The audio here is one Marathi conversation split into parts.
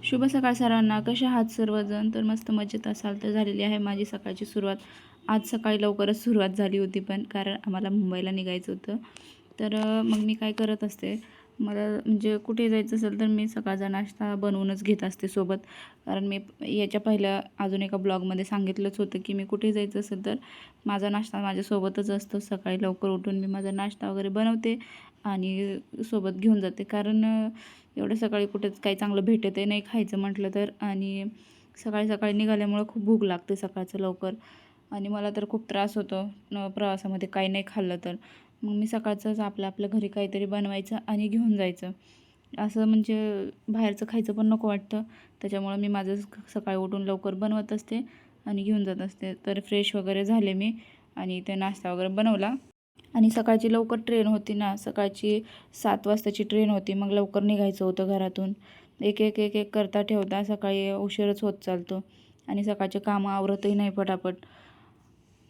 शुभ सकाळ सर्वांना. कसे आहात सर्वजण? तर मस्त मजेत असाल तर झालेली आहे माझी सकाळची सुरुवात. आज सकाळी लवकरच सुरुवात झाली होती पण कारण आम्हाला मुंबईला निघायचं होतं. तर मग मी काय करत असते, मला म्हणजे कुठे जायचं असेल तर मी सकाळचा नाश्ता बनवूनच घेत असते सोबत. कारण मी याच्या पहिल्या अजून एका ब्लॉगमध्ये सांगितलंच होतं की मी कुठे जायचं असेल तर माझा नाश्ता माझ्यासोबतच असतो. सकाळी लवकर उठून मी माझा नाश्ता वगैरे बनवते आणि सोबत घेऊन जाते. कारण एवढं सकाळी कुठेच काही चांगलं भेटतही नाही खायचं म्हटलं तर. आणि सकाळी सकाळी निघाल्यामुळं खूप भूक लागते सकाळचं लवकर आणि मला तर खूप त्रास होतो प्रवासामध्ये काही नाही खाल्लं तर. मग मी सकाळचंच आपल्या घरी काहीतरी बनवायचं आणि घेऊन जायचं. असं म्हणजे बाहेरचं खायचं पण नको वाटतं. त्याच्यामुळं मी माझं सकाळी उठून लवकर बनवत असते आणि घेऊन जात असते. तर फ्रेश वगैरे झाले मी आणि ते नाश्ता वगैरे बनवला. आणि सकाळची लवकर ट्रेन होती ना, सकाळची 7 वाजताची ट्रेन होती. मग लवकर निघायचं होतं घरातून. एक एक एक एक करता ठेवता सकाळी उशीरच होत चालतो आणि सकाळचे कामं आवरतही नाही पटापट.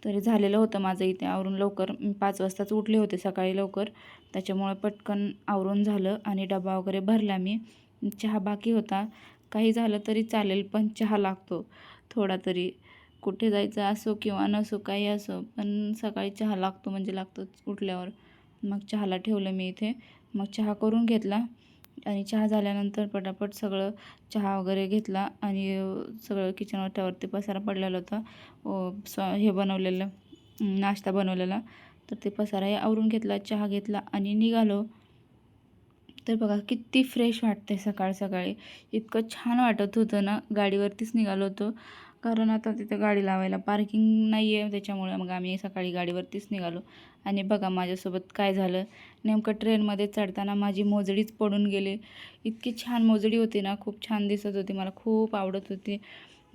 तरी झालेलं होतं माझं इथे आवरून लवकर. 5 वाजताच उठले होते सकाळी लवकर. त्याच्यामुळे पटकन आवरून झालं आणि डबा वगैरे भरला मी. चहा बाकी होता. काही झालं तरी चालेल, पण चहा लागतो थोडा तरी. कुठे जायचं असो किंवा नसो, काही असो, पण सकाळी चहा लागतो म्हणजे लागतोच उठल्यावर. मग चहाला ठेवलं मी इथे. मग चहा करून घेतला आणि चहा झाल्यानंतर पटापट सगळं चहा वगैरे घेतला आणि सगळं किचन ओट्यावरती पसारा पडलेला होता. हे बनवलेलं नाश्ता बनवलेला. तर ते पसाराही आवरून घेतला, चहा घेतला आणि निघालो. तर बघा किती फ्रेश वाटते सकाळ सकाळी. इतकं छान वाटत होतं ना, गाडीवरतीच निघालो होतो. कारण आता तिथं गाडी लावायला पार्किंग नाही आहे, त्याच्यामुळे मग आम्ही सकाळी गाडीवरतीच निघालो. आणि बघा माझ्यासोबत काय झालं, नेमकं ट्रेनमध्ये चढताना माझी मोजडीच पडून गेली. इतकी छान मोजडी होती ना, खूप छान दिसत होती, मला खूप आवडत होती.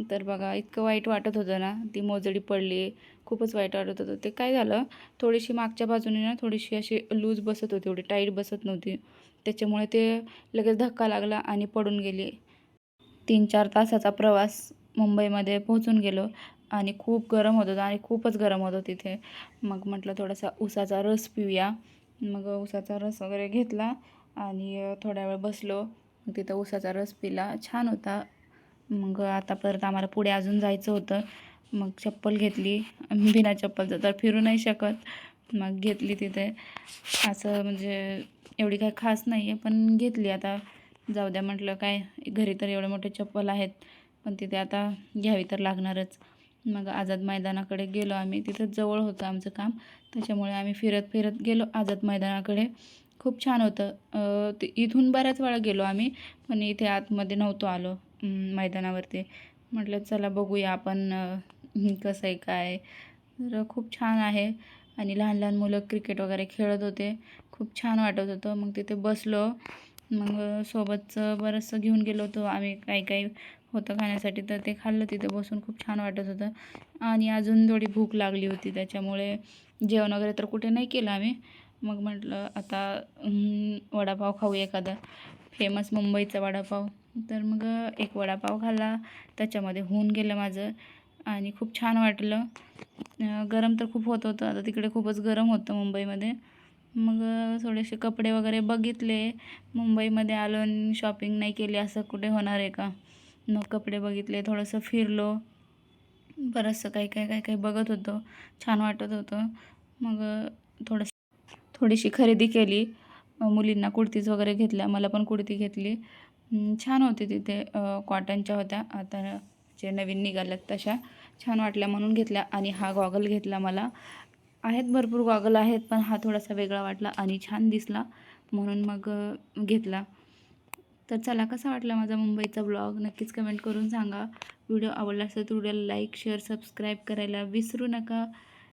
तर बघा इतकं वाईट वाटत होतं ना, ती मोजडी पडली. खूपच वाईट वाटत होतं. ते काय झालं, थोडीशी मागच्या बाजूने ना थोडीशी अशी लूज बसत होती, एवढी टाईट बसत नव्हती. त्याच्यामुळे ते लगेच धक्का लागला आणि पडून गेली. 3-4 तासाचा प्रवास मुंबईमध्ये पोहोचून गेलो आणि खूप गरम होत होतं आणि खूपच गरम होतं तिथे. मग म्हटलं थोडासा उसाचा रस पिऊया. मग उसाचा रस वगैरे घेतला आणि थोड्या वेळ बसलो. मग तिथं उसाचा रस पिला, छान होता. मग आता परत आम्हाला पुढे अजून जायचं होतं. मग चप्पल घेतली. बिना चप्पलचं तर फिरू नाही शकत. मग घेतली तिथे. असं म्हणजे एवढी काही खास नाही आहे, पण घेतली आता. जाऊ द्या म्हटलं, काय घरी तर एवढे मोठे चप्पल आहेत, पण तिथे आता घ्यावी तर लागणारच. मग आझाद मैदानाकडे गेलो आम्ही. तिथंच जवळ होतं आमचं काम, त्याच्यामुळे आम्ही फिरत फिरत गेलो आझाद मैदानाकडे. खूप छान होतं. ते इथून बऱ्याच वेळा गेलो आम्ही, पण इथे आतमध्ये नव्हतो आलो मैदानावरती. म्हटलं चला बघूया आपण कसं आहे काय. तर खूप छान आहे आणि लहान लहान मुलं क्रिकेट वगैरे खेळत होते. खूप छान वाटत होतं. मग तिथे बसलो. मग सोबतचं बरंचसं घेऊन गेलो होतो आम्ही, काही काही होतं खाण्यासाठी, तर ते खाल्लं तिथे बसून. खूप छान वाटत होतं आणि अजून थोडी भूक लागली होती, त्याच्यामुळे जेवण वगैरे तर कुठे नाही केलं आम्ही. मग म्हटलं आता वडापाव खाऊ एखादा, फेमस मुंबईचा वडापाव. तर मग एक वडापाव खाल्ला. त्याच्यामध्ये होऊन गेलं माझं आणि खूप छान वाटलं. गरम तर खूप होत होतं, आता तिकडे खूपच गरम होतं मुंबईमध्ये. मग थोडेसे कपडे वगैरे बघितले. मुंबईमध्ये आलो आणि शॉपिंग नाही केली असं कुठे होणार आहे का. मग कपडे बघितले, थोडंसं फिरलो, बरंचसं काही काही काही काही बघत होतो, छान वाटत होतं. मग थोडीशी खरेदी केली. मुलींना कुर्तीज वगैरे घेतल्या, मला पण कुर्ती घेतली. छान होती तिथे, कॉटनच्या होत्या, आता जे नवीन निघाल्यात तशा. छान वाटल्या म्हणून घेतल्या. आणि हा गॉगल घेतला मला. आहेत भरपूर गॉगल आहेत, पण हा थोडासा वेगळा वाटला आणि छान दिसला म्हणून मग घेतला. तर चला, कसा वाटला माझा मुंबईचा ब्लॉग नक्कीच कमेंट करून सांगा. व्हिडिओ आवडला असेल तर व्हिडिओला लाईक, शेअर, सबस्क्राईब करायला विसरू नका.